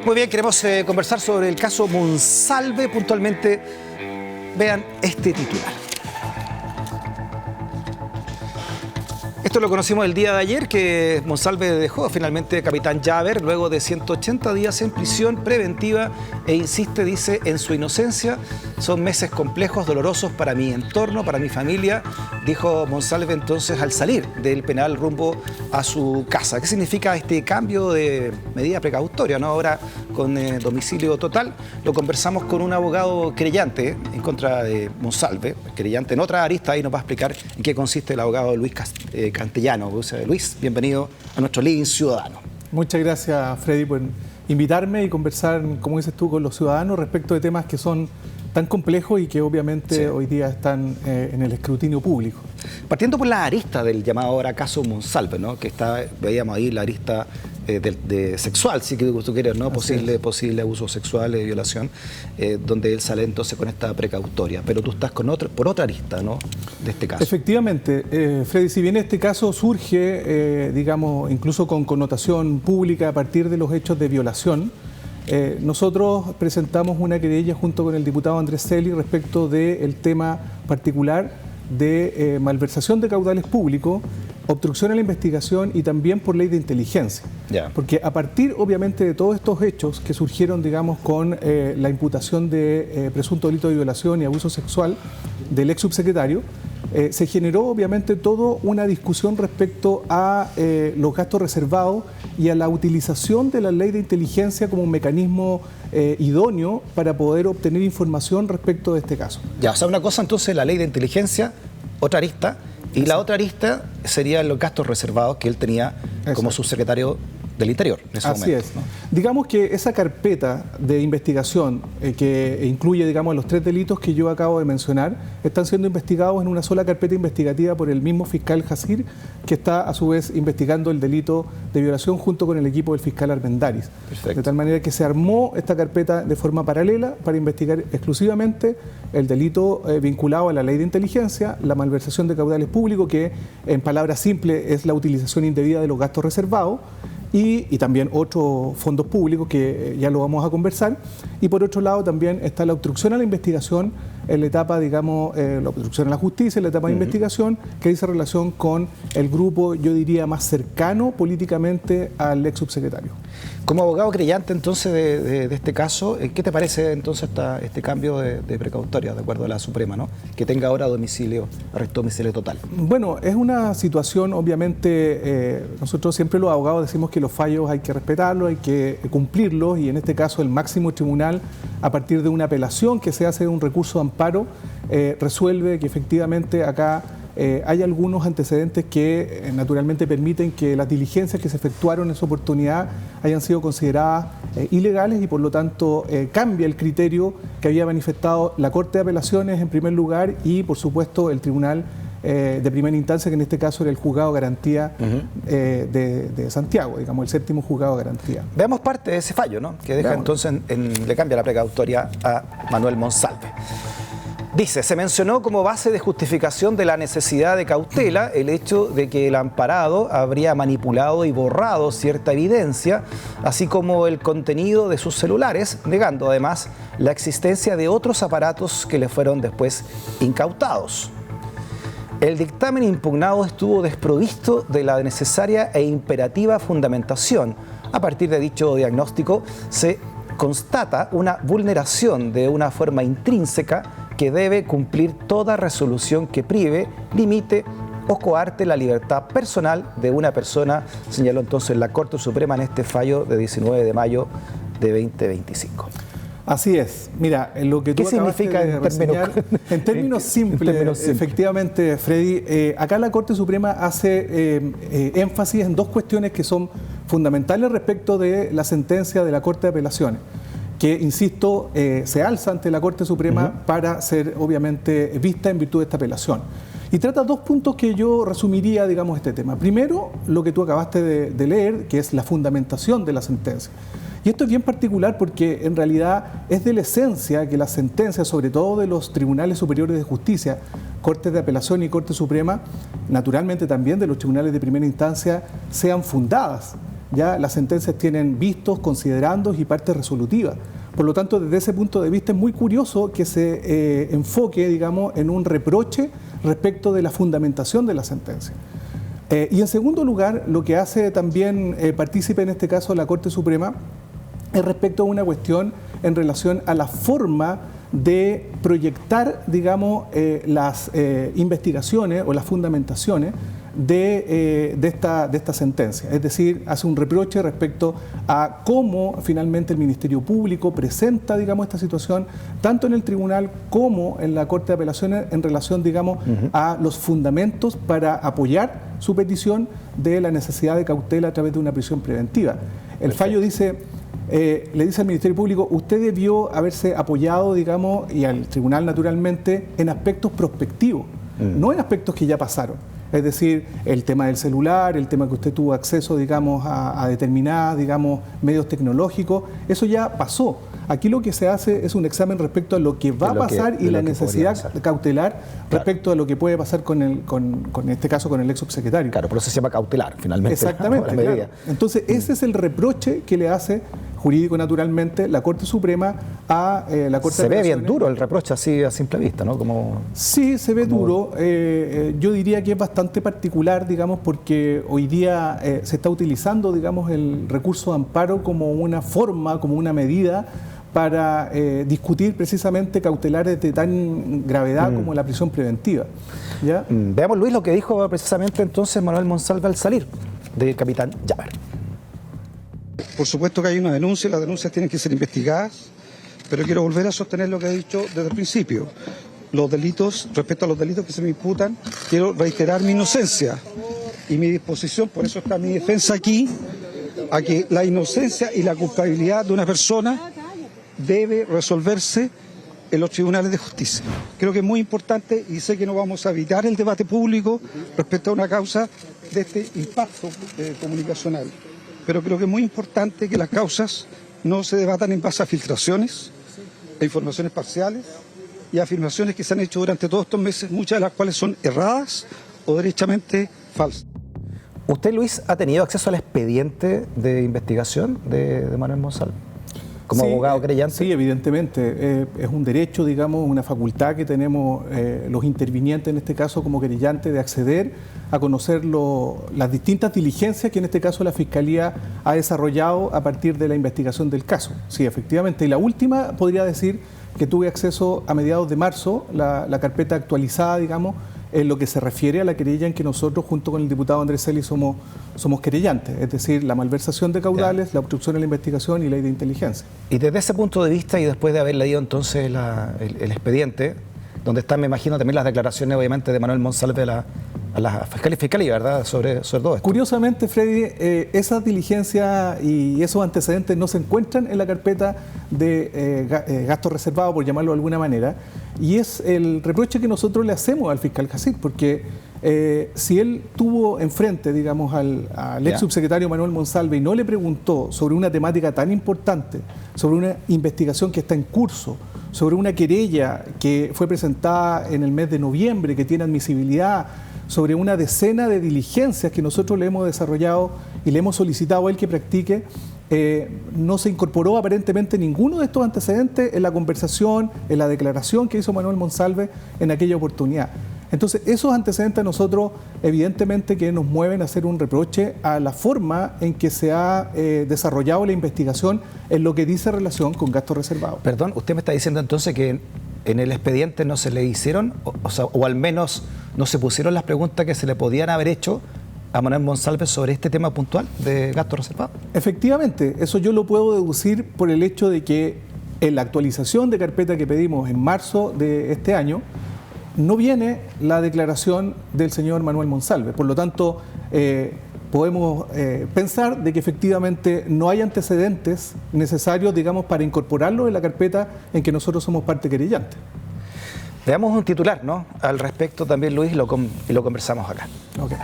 Muy bien, queremos conversar sobre el caso Monsalve. Puntualmente, vean este titular. Esto lo conocimos el día de ayer, que Monsalve dejó finalmente Capitán Llaver luego de 180 días en prisión preventiva e insiste, dice, en su inocencia. Son meses complejos, dolorosos para mi entorno, para mi familia, dijo Monsalve entonces al salir del penal rumbo a su casa. ¿Qué significa este cambio de medida precautoria, ¿no? Ahora con domicilio total? Lo conversamos con un abogado querellante en contra de Monsalve, querellante en otra arista, y nos va a explicar en qué consiste el abogado Luis Castellano. Luis, bienvenido a nuestro Living Ciudadano. Muchas gracias, Freddy, por invitarme y conversar, como dices tú, con los ciudadanos respecto de temas que son tan complejos y que obviamente hoy día están en el escrutinio público. Partiendo por la arista del llamado ahora caso Monsalve, ¿no? Que está, veíamos ahí la arista de sexual, si tú quieres, ¿no? Posible abuso sexual, violación, donde él sale entonces con esta precautoria. Pero tú estás por otra arista, ¿no? De este caso. Efectivamente, Freddy, si bien este caso surge, digamos, incluso con connotación pública a partir de los hechos de violación, nosotros presentamos una querella junto con el diputado Andrés Celi respecto del tema particular de malversación de caudales públicos, obstrucción a la investigación y también por ley de inteligencia. Porque a partir, obviamente, de todos estos hechos que surgieron, digamos, con la imputación de presunto delito de violación y abuso sexual del ex subsecretario, se generó, obviamente, toda una discusión respecto a los gastos reservados y a la utilización de la ley de inteligencia como un mecanismo idóneo para poder obtener información respecto de este caso. O sea, una cosa entonces la ley de inteligencia, otra arista, y la otra arista serían los gastos reservados que él tenía como subsecretario del Interior en ese momento. Así es. Digamos que esa carpeta de investigación que incluye, digamos, los 3 delitos que yo acabo de mencionar, están siendo investigados en una sola carpeta investigativa por el mismo fiscal Jacir, que está a su vez investigando el delito de violación junto con el equipo del fiscal Armendáriz. De tal manera que se armó esta carpeta de forma paralela para investigar exclusivamente el delito vinculado a la ley de inteligencia, la malversación de caudales públicos, que en palabras simples es la utilización indebida de los gastos reservados, y también otros fondos públicos que ya lo vamos a conversar. Y por otro lado también está la obstrucción a la investigación en la etapa, digamos, la obstrucción a la justicia en la etapa de investigación, que dice relación con el grupo, yo diría, más cercano políticamente al ex subsecretario. Como abogado creyente entonces de este caso, ¿qué te parece entonces este cambio de precautoria, de acuerdo a la Suprema, ¿no? Que tenga ahora arresto domicilio total? Bueno, es una situación, obviamente, nosotros siempre los abogados decimos que los fallos hay que respetarlos, hay que cumplirlos, y en este caso el máximo tribunal, a partir de una apelación que se hace de un recurso de amparo, resuelve que efectivamente acá hay algunos antecedentes que naturalmente permiten que las diligencias que se efectuaron en su oportunidad hayan sido consideradas ilegales, y por lo tanto cambia el criterio que había manifestado la Corte de Apelaciones en primer lugar y por supuesto el Tribunal de primera instancia, que en este caso era el Juzgado de Garantía de Santiago, digamos, el 7º Juzgado de Garantía. Veamos parte de ese fallo, ¿no? Que deja entonces, le cambia la precautoria a Manuel Monsalve. Dice, se mencionó como base de justificación de la necesidad de cautela el hecho de que el amparado habría manipulado y borrado cierta evidencia, así como el contenido de sus celulares, negando además la existencia de otros aparatos que le fueron después incautados. El dictamen impugnado estuvo desprovisto de la necesaria e imperativa fundamentación. A partir de dicho diagnóstico, se constata una vulneración de una forma intrínseca que debe cumplir toda resolución que prive, limite o coarte la libertad personal de una persona, señaló entonces la Corte Suprema en este fallo de 19 de mayo de 2025. Así es. Mira, lo que tú ¿Qué significa de reseñar, en términos simples, efectivamente, Freddy, acá la Corte Suprema hace énfasis en 2 cuestiones que son fundamentales respecto de la sentencia de la Corte de Apelaciones, que, insisto, se alza ante la Corte Suprema para ser, obviamente, vista en virtud de esta apelación. Y trata 2 puntos que yo resumiría, digamos, este tema. Primero, lo que tú acabaste de leer, que es la fundamentación de la sentencia. Y esto es bien particular porque en realidad es de la esencia que las sentencias, sobre todo de los tribunales superiores de justicia, Cortes de Apelación y Corte Suprema, naturalmente también de los tribunales de primera instancia, sean fundadas ya las sentencias tienen vistos, considerandos y partes resolutivas. Por lo tanto, desde ese punto de vista es muy curioso que se enfoque, digamos, en un reproche respecto de la fundamentación de la sentencia. Y en segundo lugar, lo que hace también partícipe en este caso la Corte Suprema es respecto a una cuestión en relación a la forma de proyectar, digamos, las investigaciones o las fundamentaciones de esta sentencia. Es decir, hace un reproche respecto a cómo finalmente el Ministerio Público presenta, digamos, esta situación, tanto en el tribunal como en la Corte de Apelaciones, en relación, digamos, a los fundamentos para apoyar su petición de la necesidad de cautela a través de una prisión preventiva. El fallo dice... le dice al Ministerio Público, usted debió haberse apoyado, digamos, y al tribunal naturalmente, en aspectos prospectivos, no en aspectos que ya pasaron. Es decir, el tema del celular, el tema que usted tuvo acceso, digamos, a determinados, digamos, medios tecnológicos, eso ya pasó. Aquí lo que se hace es un examen respecto a lo que va a pasar y la necesidad cautelar respecto a lo que puede pasar en este caso con el ex subsecretario. Claro, por eso se llama cautelar, finalmente. Exactamente. Claro. Entonces, ese es el reproche que le hace jurídico, naturalmente, la Corte Suprema a la Corte de Apelaciones. Se ve bien duro el reproche así a simple vista, ¿no? Sí, se ve duro. Yo diría que es bastante particular, digamos, porque hoy día se está utilizando, digamos, el recurso de amparo como una forma, como una medida para discutir precisamente cautelares de tan gravedad como la prisión preventiva. ¿Ya? Veamos, Luis, lo que dijo precisamente entonces Manuel Monsalve al salir del capitán Llaver. Por supuesto que hay una denuncia, las denuncias tienen que ser investigadas, pero quiero volver a sostener lo que he dicho desde el principio. Los delitos, respecto a los delitos que se me imputan, quiero reiterar mi inocencia y mi disposición, por eso está mi defensa aquí, a que la inocencia y la culpabilidad de una persona debe resolverse en los tribunales de justicia. Creo que es muy importante y sé que no vamos a evitar el debate público respecto a una causa de este impacto comunicacional. Pero creo que es muy importante que las causas no se debatan en base a filtraciones, a informaciones parciales y a afirmaciones que se han hecho durante todos estos meses, muchas de las cuales son erradas o derechamente falsas. ¿Usted, Luis, ha tenido acceso al expediente de investigación de Manuel Monsalve? Como abogado querellante. Sí, evidentemente. Es un derecho, digamos, una facultad que tenemos los intervinientes, en este caso como querellantes, de acceder a conocer las distintas diligencias que en este caso la Fiscalía ha desarrollado a partir de la investigación del caso. Sí, efectivamente. Y la última, podría decir que tuve acceso a mediados de marzo, la carpeta actualizada, digamos, en lo que se refiere a la querella en que nosotros, junto con el diputado Andrés Celi, somos querellantes, es decir, la malversación de caudales, la obstrucción a la investigación y ley de inteligencia. Y desde ese punto de vista, y después de haber leído entonces el expediente, donde están, me imagino, también las declaraciones, obviamente, de Manuel Monsalve a la fiscalía, ¿verdad?, sobre todo esto. Curiosamente, Freddy, esas diligencias y esos antecedentes no se encuentran en la carpeta de gasto reservado, por llamarlo de alguna manera, y es el reproche que nosotros le hacemos al fiscal Jacir, porque si él tuvo enfrente, digamos, al ex subsecretario Manuel Monsalve y no le preguntó sobre una temática tan importante, sobre una investigación que está en curso, sobre una querella que fue presentada en el mes de noviembre, que tiene admisibilidad, sobre una decena de diligencias que nosotros le hemos desarrollado y le hemos solicitado a él que practique, no se incorporó aparentemente ninguno de estos antecedentes en la conversación, en la declaración que hizo Manuel Monsalve en aquella oportunidad. Entonces, esos antecedentes a nosotros, evidentemente, que nos mueven a hacer un reproche a la forma en que se ha desarrollado la investigación en lo que dice relación con gastos reservados. Perdón, usted me está diciendo entonces que en el expediente no se le hicieron, o al menos no se pusieron las preguntas que se le podían haber hecho a Manuel Monsalve sobre este tema puntual de gastos reservados. Efectivamente, eso yo lo puedo deducir por el hecho de que en la actualización de carpeta que pedimos en marzo de este año, no viene la declaración del señor Manuel Monsalve. Por lo tanto, podemos pensar de que efectivamente no hay antecedentes necesarios, digamos, para incorporarlo en la carpeta en que nosotros somos parte querellante. Veamos un titular, ¿no?, al respecto también, Luis, y lo conversamos acá. Okay.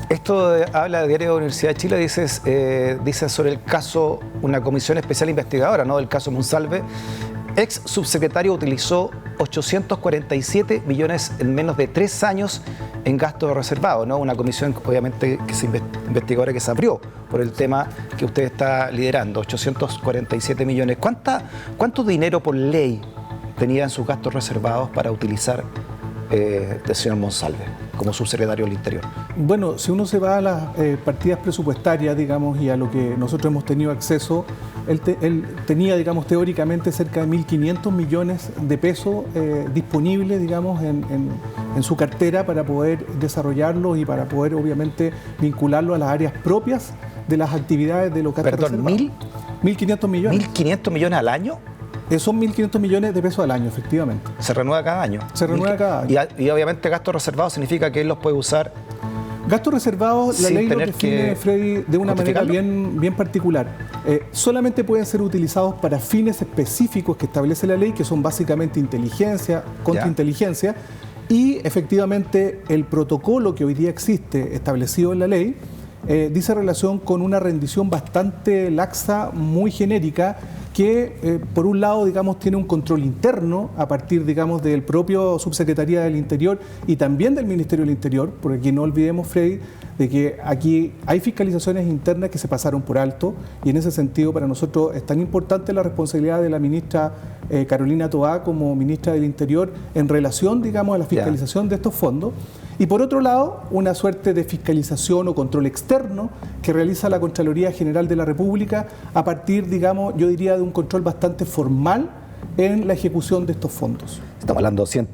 Esto habla de Diario de la Universidad de Chile, dice sobre el caso, una comisión especial investigadora, ¿no?, del caso Monsalve, ex subsecretario utilizó 847 millones en menos de 3 años en gastos reservados, ¿no? Una comisión, obviamente, que se investigadora que se abrió por el tema que usted está liderando, 847 millones. ¿Cuánto dinero por ley tenía en sus gastos reservados para utilizar del señor Monsalve como subsecretario del Interior? Bueno, si uno se va a las partidas presupuestarias, digamos, y a lo que nosotros hemos tenido acceso, él tenía, digamos, teóricamente cerca de 1.500 millones de pesos disponibles, digamos, en su cartera para poder desarrollarlo y para poder, obviamente, vincularlo a las áreas propias de las actividades de los gastos reservados. 1.500 millones. ¿1.500 millones al año? Son 1.500 millones de pesos al año, efectivamente. ¿Se renueva cada año? Se renueva cada año. Y obviamente gastos reservados significa que él los puede usar. Gastos reservados, la ley lo define, Freddy, de una manera bien particular. Solamente pueden ser utilizados para fines específicos que establece la ley, que son básicamente inteligencia, contrainteligencia, y efectivamente el protocolo que hoy día existe establecido en la ley dice relación con una rendición bastante laxa, muy genérica, que por un lado, digamos, tiene un control interno a partir, digamos, del propio Subsecretaría del Interior y también del Ministerio del Interior, porque aquí no olvidemos, Freddy, de que aquí hay fiscalizaciones internas que se pasaron por alto, y en ese sentido para nosotros es tan importante la responsabilidad de la ministra Carolina Toá como ministra del Interior en relación, digamos, a la fiscalización de estos fondos. Y por otro lado, una suerte de fiscalización o control externo que realiza la Contraloría General de la República a partir, digamos, yo diría, de un control bastante formal en la ejecución de estos fondos. Estamos hablando de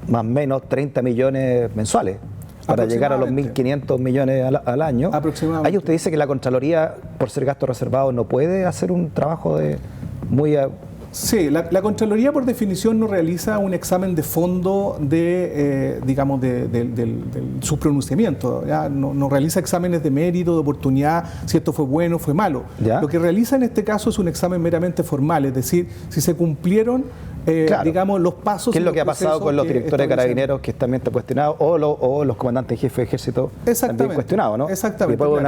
más o menos 30 millones mensuales para llegar a los 1.500 millones al año. Aproximadamente. Ahí usted dice que la Contraloría, por ser gasto reservado, no puede hacer un trabajo de muy... Sí, la Contraloría por definición no realiza un examen de fondo de, digamos, del su pronunciamiento, ¿ya? No realiza exámenes de mérito, de oportunidad, si esto fue bueno o fue malo. ¿Ya? Lo que realiza en este caso es un examen meramente formal, es decir, si se cumplieron digamos, los pasos. ¿Qué es lo que ha pasado con los directores de Carabineros que también están cuestionados o los comandantes jefes de ejército también cuestionados, ¿no? Exactamente. Y después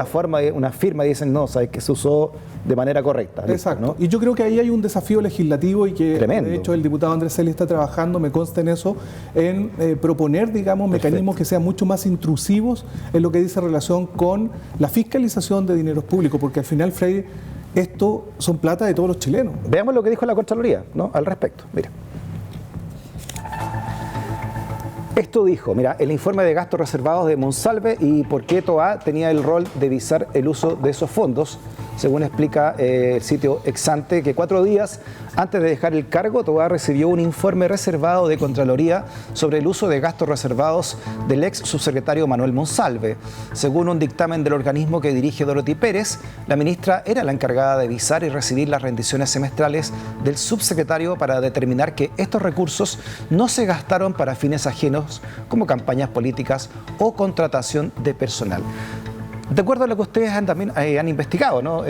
una firma y dicen, no, sabes que se usó de manera correcta. Exacto. ¿No? Y yo creo que ahí hay un desafío legislativo y que de hecho el diputado Andrés Celi está trabajando, me consta en eso, en proponer, digamos, mecanismos que sean mucho más intrusivos en lo que dice relación con la fiscalización de dineros públicos, porque al final, Freddy, esto son plata de todos los chilenos. Veamos lo que dijo la Contraloría, ¿no?, al respecto. Mira. Esto dijo, mira, el informe de gastos reservados de Monsalve y por qué Toá tenía el rol de visar el uso de esos fondos, según explica el sitio Exante, que 4 días antes de dejar el cargo, Toá recibió un informe reservado de Contraloría sobre el uso de gastos reservados del ex subsecretario Manuel Monsalve. Según un dictamen del organismo que dirige Dorothy Pérez, la ministra era la encargada de visar y recibir las rendiciones semestrales del subsecretario para determinar que estos recursos no se gastaron para fines ajenos como campañas políticas o contratación de personal. De acuerdo a lo que ustedes también han investigado, ¿no?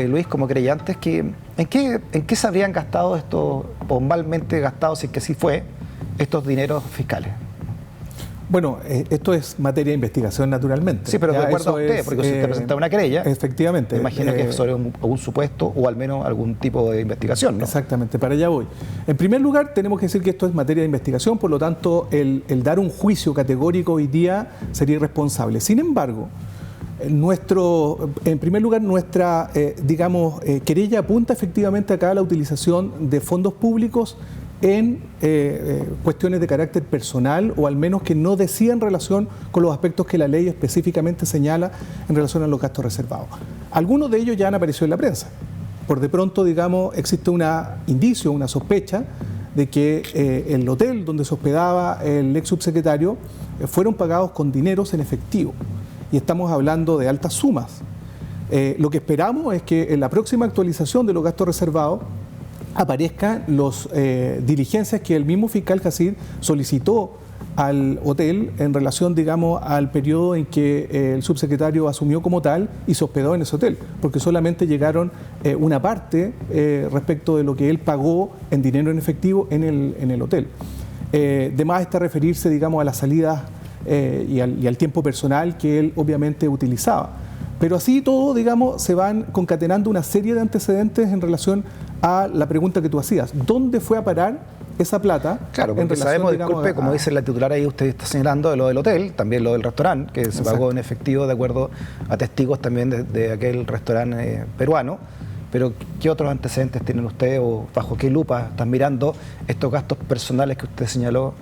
Luis, como creyentes, ¿en qué se habrían gastado estos, o malmente gastados, si es que sí fue, estos dineros fiscales? Bueno, esto es materia de investigación, naturalmente. Sí, pero de acuerdo a usted, porque si usted presenta una querella, efectivamente, me imagino que es sobre algún supuesto o al menos algún tipo de investigación, ¿no? Exactamente, para allá voy. En primer lugar, tenemos que decir que esto es materia de investigación, por lo tanto, el dar un juicio categórico hoy día sería irresponsable. Sin embargo, en primer lugar, nuestra querella apunta efectivamente acá a la utilización de fondos públicos en cuestiones de carácter personal, o al menos que no decían relación con los aspectos que la ley específicamente señala en relación a los gastos reservados. Algunos de ellos ya han aparecido en la prensa. Por de pronto, digamos, existe un indicio, una sospecha de que el hotel donde se hospedaba el ex subsecretario fueron pagados con dineros en efectivo. Y estamos hablando de altas sumas. Lo que esperamos es que en la próxima actualización de los gastos reservados aparezcan las diligencias que el mismo fiscal Jacir solicitó al hotel en relación, digamos, al periodo en que el subsecretario asumió como tal y se hospedó en ese hotel, porque solamente llegaron una parte respecto de lo que él pagó en dinero en efectivo en el hotel. De más está referirse, digamos, a las salidas y al tiempo personal que él obviamente utilizaba. Pero así todo, digamos, se van concatenando una serie de antecedentes en relación a la pregunta que tú hacías. ¿Dónde fue a parar esa plata? Claro, porque sabemos, disculpe, como dice la titular ahí, usted está señalando de lo del hotel, también lo del restaurante, que se pagó en efectivo de acuerdo a testigos también de aquel restaurante peruano. Pero, ¿qué otros antecedentes tienen ustedes o bajo qué lupa están mirando estos gastos personales que usted señaló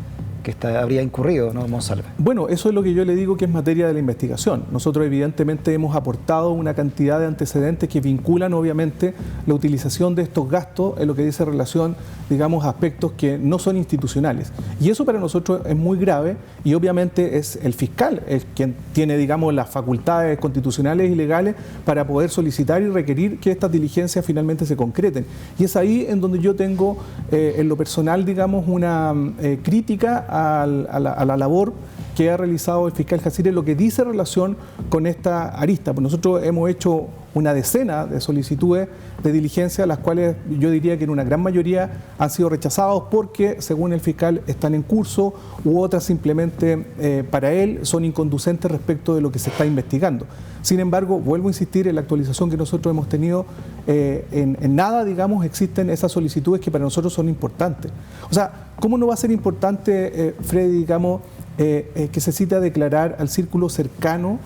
que habría incurrido, ¿no, Monsalve? Bueno, eso es lo que yo le digo que es materia de la investigación. Nosotros evidentemente hemos aportado una cantidad de antecedentes que vinculan obviamente la utilización de estos gastos en lo que dice relación, digamos, a aspectos que no son institucionales. Y eso para nosotros es muy grave y obviamente es el fiscal el quien tiene, digamos, las facultades constitucionales y legales para poder solicitar y requerir que estas diligencias finalmente se concreten. Y es ahí en donde yo tengo, en lo personal, digamos, una crítica a la labor que ha realizado el fiscal Jacir en lo que dice relación con esta arista. Pues nosotros hemos hecho una decena de solicitudes de diligencia, las cuales yo diría que en una gran mayoría han sido rechazados porque, según el fiscal, están en curso u otras simplemente para él son inconducentes respecto de lo que se está investigando. Sin embargo, vuelvo a insistir en la actualización que nosotros hemos tenido, en nada, digamos, existen esas solicitudes que para nosotros son importantes. O sea, ¿cómo no va a ser importante, Freddy, digamos, que se cite a declarar al círculo cercano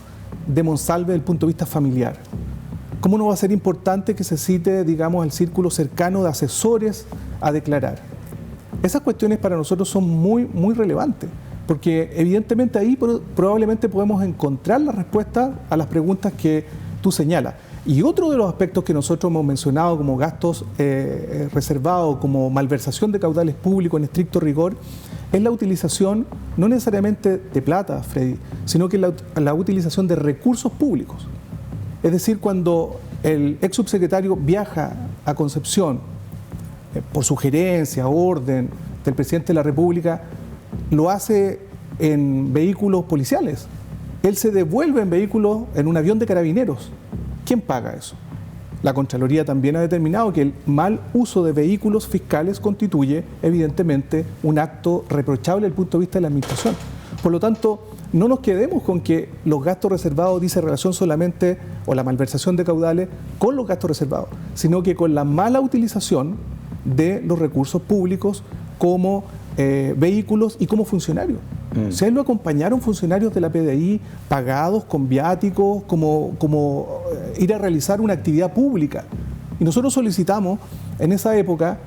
de Monsalve desde el punto de vista familiar? ¿Cómo no va a ser importante que se cite, digamos, al círculo cercano de asesores a declarar? Esas cuestiones para nosotros son muy, muy relevantes, porque evidentemente ahí probablemente podemos encontrar la respuesta a las preguntas que tú señalas. Y otro de los aspectos que nosotros hemos mencionado como gastos reservados, como malversación de caudales públicos en estricto rigor, es la utilización no necesariamente de plata, Freddy, sino que la utilización de recursos públicos. Es decir, cuando el ex subsecretario viaja a Concepción por sugerencia, orden del presidente de la República, lo hace en vehículos policiales. Él se devuelve en vehículos, en un avión de carabineros. ¿Quién paga eso? La Contraloría también ha determinado que el mal uso de vehículos fiscales constituye, evidentemente, un acto reprochable desde el punto de vista de la administración. Por lo tanto, no nos quedemos con que los gastos reservados dice relación solamente, o la malversación de caudales, con los gastos reservados, sino que con la mala utilización de los recursos públicos como vehículos y como funcionarios. Si a él lo acompañaron funcionarios de la PDI pagados con viáticos, como ir a realizar una actividad pública. Y nosotros solicitamos en esa época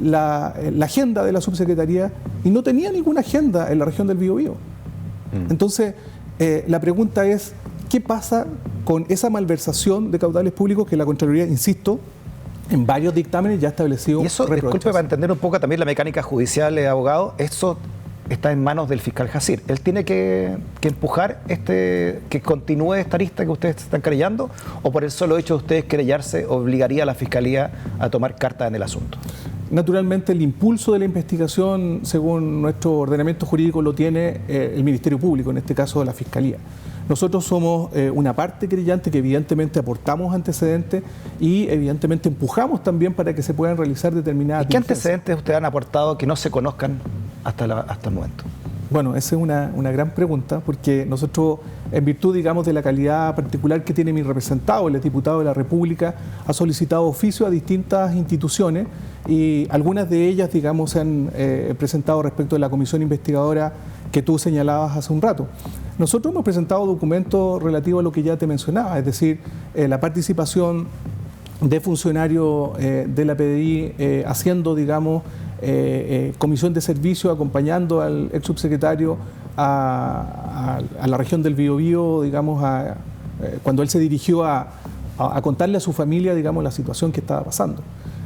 la agenda de la subsecretaría y no tenía ninguna agenda en la región del Biobío. Entonces, la pregunta es, ¿qué pasa con esa malversación de caudales públicos que la Contraloría, insisto, en varios dictámenes ya ha establecido? Y eso, disculpe, para entender un poco también la mecánica judicial, abogado, eso está en manos del fiscal Jacir. ¿Él tiene que empujar que continúe esta arista que ustedes están querellando, o por el solo hecho de ustedes querellarse obligaría a la Fiscalía a tomar cartas en el asunto? Naturalmente, el impulso de la investigación, según nuestro ordenamiento jurídico, lo tiene el Ministerio Público, en este caso la Fiscalía. Nosotros somos una parte querellante que evidentemente aportamos antecedentes y evidentemente empujamos también para que se puedan realizar determinadas... ¿Y qué antecedentes ustedes han aportado que no se conozcan hasta el momento? Bueno, esa es una gran pregunta, porque nosotros, en virtud, digamos, de la calidad particular que tiene mi representado, el diputado de la República, ha solicitado oficio a distintas instituciones y algunas de ellas, digamos, se han presentado respecto de la comisión investigadora que tú señalabas hace un rato. Nosotros hemos presentado documentos relativos a lo que ya te mencionaba, es decir, la participación de funcionarios de la PDI haciendo, digamos, comisión de servicio, acompañando al ex subsecretario a la región del Biobío, digamos, cuando él se dirigió a contarle a su familia, digamos, la situación que estaba pasando.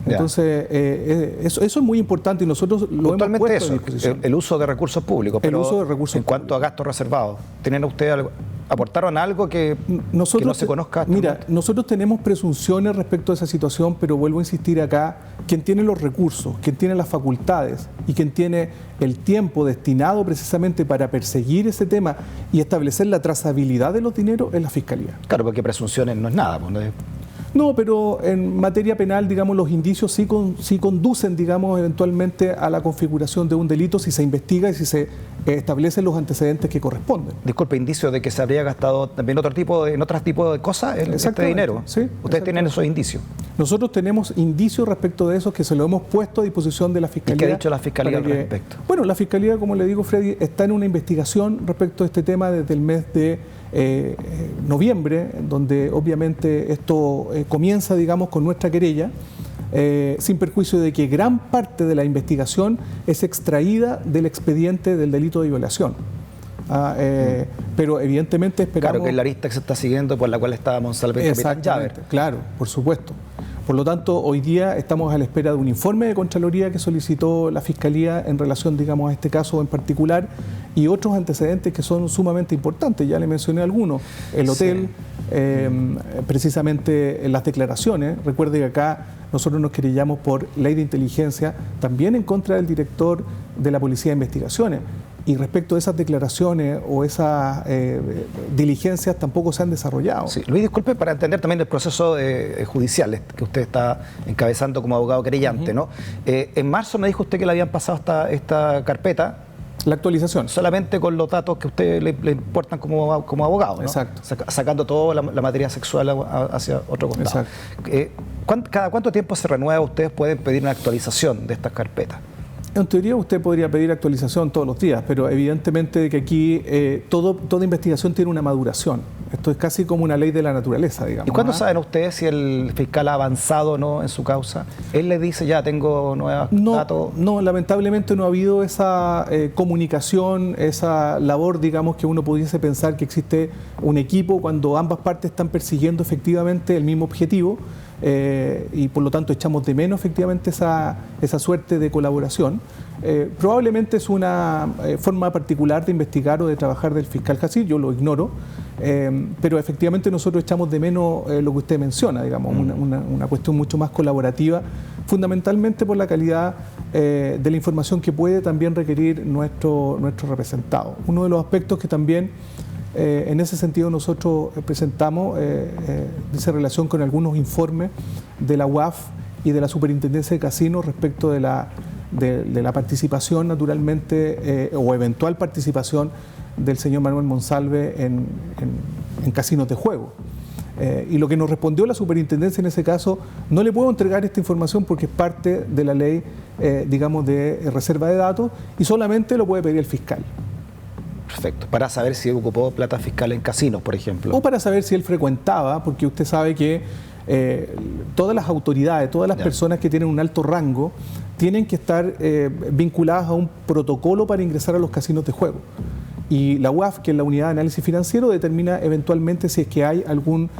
Entonces, eso es muy importante y nosotros lo hemos puesto a disposición. El uso de recursos públicos, pero el uso de recursos en cuanto a gastos reservados, ¿tienen ustedes aportaron algo que no se conozca? Mira, nosotros tenemos presunciones respecto a esa situación, pero vuelvo a insistir acá, quien tiene los recursos, quien tiene las facultades y quien tiene el tiempo destinado precisamente para perseguir ese tema y establecer la trazabilidad de los dineros es la Fiscalía. Claro, porque presunciones no es nada, pues, No, pero en materia penal, digamos, los indicios sí conducen, digamos, eventualmente a la configuración de un delito si se investiga y si se establecen los antecedentes que corresponden. Disculpe, indicios de que se habría gastado también en otro tipo de cosas este dinero. Sí, ¿Ustedes tienen esos indicios? Nosotros tenemos indicios respecto de eso que se lo hemos puesto a disposición de la Fiscalía. ¿Y qué ha dicho la Fiscalía al respecto? Bueno, la Fiscalía, como le digo, Freddy, está en una investigación respecto a este tema desde el mes de noviembre, donde obviamente esto comienza, digamos, con nuestra querella, sin perjuicio de que gran parte de la investigación es extraída del expediente del delito de violación. Pero evidentemente esperamos... Claro, que es la arista que se está siguiendo por la cual estaba Monsalve y Capitán Llaver. Claro, por supuesto. Por lo tanto, hoy día estamos a la espera de un informe de Contraloría que solicitó la Fiscalía en relación, digamos, a este caso en particular y otros antecedentes que son sumamente importantes. Ya le mencioné algunos. El hotel, precisamente las declaraciones. Recuerde que acá nosotros nos querellamos por ley de inteligencia también en contra del director de la Policía de Investigaciones. Y respecto a esas declaraciones o esas diligencias tampoco se han desarrollado. Sí. Luis, disculpe, para entender también el proceso judicial que usted está encabezando como abogado querellante, ¿no? En marzo me dijo usted que le habían pasado esta carpeta. La actualización. Solamente con los datos que a usted le importan como abogado, ¿no? Exacto. Sacando toda la materia sexual hacia otro costado. Exacto. ¿Cada cuánto tiempo se renueva? Ustedes pueden pedir una actualización de estas carpetas. En teoría usted podría pedir actualización todos los días, pero evidentemente que aquí toda investigación tiene una maduración. Esto es casi como una ley de la naturaleza, digamos. ¿Y cuándo saben ustedes si el fiscal ha avanzado o no en su causa? Él le dice, ya tengo nuevos datos. No, lamentablemente no ha habido esa comunicación, esa labor, digamos, que uno pudiese pensar que existe un equipo cuando ambas partes están persiguiendo efectivamente el mismo objetivo. Y por lo tanto echamos de menos efectivamente esa suerte de colaboración. Probablemente es una forma particular de investigar o de trabajar del fiscal Jacir, yo lo ignoro, pero efectivamente nosotros echamos de menos lo que usted menciona, digamos, una cuestión mucho más colaborativa, fundamentalmente por la calidad de la información que puede también requerir nuestro representado. Uno de los aspectos que también en ese sentido nosotros presentamos dice relación con algunos informes de la UAF y de la Superintendencia de Casinos respecto de la participación naturalmente o eventual participación del señor Manuel Monsalve en casinos de juego. Y lo que nos respondió la Superintendencia en ese caso, no le puedo entregar esta información porque es parte de la ley, digamos, de reserva de datos y solamente lo puede pedir el fiscal. Perfecto. Para saber si ocupó plata fiscal en casinos, por ejemplo. O para saber si él frecuentaba, porque usted sabe que todas las autoridades, todas las personas que tienen un alto rango, tienen que estar vinculadas a un protocolo para ingresar a los casinos de juego. Y la UAF, que es la Unidad de Análisis Financiero, determina eventualmente si es que hay algún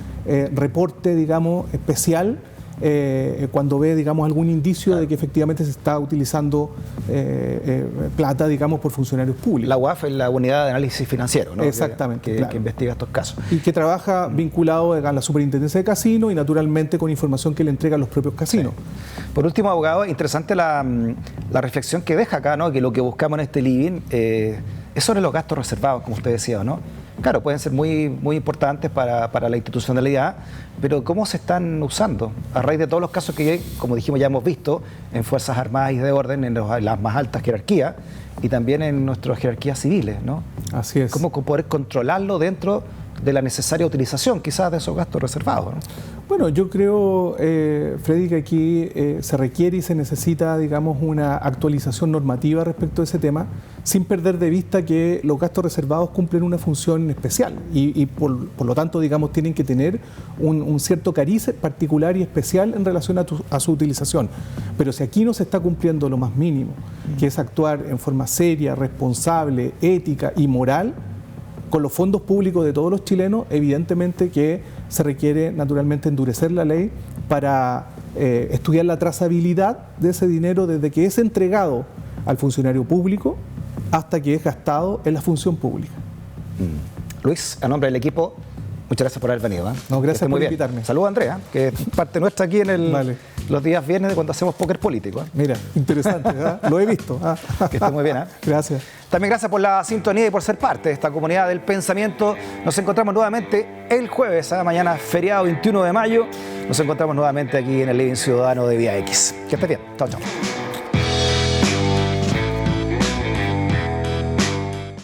reporte, digamos, especial cuando ve, digamos, algún indicio de que efectivamente se está utilizando plata, digamos, por funcionarios públicos. La UAF es la Unidad de Análisis Financiero, ¿no? Exactamente. Que investiga estos casos. Y que trabaja vinculado a la Superintendencia de Casinos y naturalmente con información que le entregan los propios casinos. Sí. Por último, abogado, interesante la reflexión que deja acá, ¿no? Que lo que buscamos en este living es sobre los gastos reservados, como usted decía, ¿no? Claro, pueden ser muy importantes para la institucionalidad, pero ¿cómo se están usando? A raíz de todos los casos que, como dijimos, ya hemos visto en Fuerzas Armadas y de Orden, en las más altas jerarquías y también en nuestras jerarquías civiles, ¿no? Así es. ¿Cómo poder controlarlo dentro de la necesaria utilización quizás de esos gastos reservados, ¿no? Bueno, yo creo, Freddy, que aquí se requiere y se necesita, digamos, una actualización normativa respecto a ese tema, sin perder de vista que los gastos reservados cumplen una función especial y por lo tanto, digamos, tienen que tener un cierto cariz particular y especial en relación a su utilización. Pero si aquí no se está cumpliendo lo más mínimo, que es actuar en forma seria, responsable, ética y moral, con los fondos públicos de todos los chilenos, evidentemente que se requiere naturalmente endurecer la ley para estudiar la trazabilidad de ese dinero desde que es entregado al funcionario público hasta que es gastado en la función pública. Luis, a nombre del equipo, muchas gracias por haber venido. No, gracias por invitarme. Saludos a Andrea, que es parte nuestra aquí en el los días viernes de cuando hacemos póker político. Mira, interesante, ¿verdad? Lo he visto. Que esté muy bien. Gracias. También gracias por la sintonía y por ser parte de esta comunidad del pensamiento. Nos encontramos nuevamente el jueves, mañana feriado 21 de mayo. Nos encontramos nuevamente aquí en el Living Ciudadano de Vía X. Que esté bien. Chao, chao.